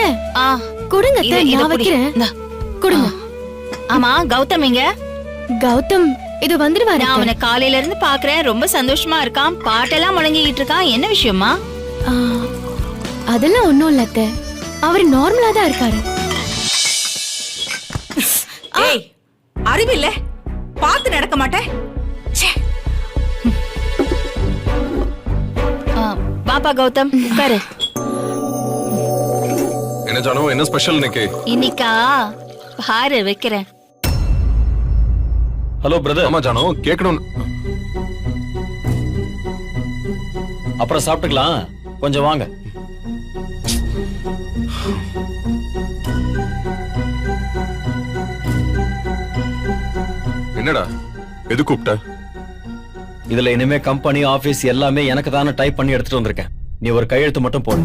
அத்தை கொடுங்க அத்தை, நான் வைக்கிறேன். கொடுங்க. ஆமா கௌதம் எங்க? கௌதம் இது வந்துருவாரு. நான் அவனை காலையில இருந்து பாக்குறேன், ரொம்ப சந்தோஷமா இருக்கான், பாட்டெல்லாம் முழங்கிட்டு இருக்கான். என்ன விஷயமா? அதெல்லாம் ஒண்ணும் இல்ல அத்தை, அவர் நார்மலா தான் இருக்காரு. ஏய் அறிவில்ல, பார்த்து நடக்க மாட்டேன். பாப்பா கௌதம் உட்காரு. என்ன ஜானு, என்ன ஸ்பெஷல் இன்னைக்கு? இன்னைக்கா பாரு வைக்கிறேன். Hello brother. ஆமா ஜானு, கேட்கணும். அப்புறம் சாப்பிட்டுக்கலாம், கொஞ்சம் வாங்க. என்னடா எது கூப்பிட்ட? இதுல இனிமே கம்பெனி ஆபீஸ் எல்லாமே எனக்கு தானே டைப் பண்ணி எடுத்துட்டு வந்திருக்கேன். நீ ஒரு கையெழுத்து மட்டும் போடு.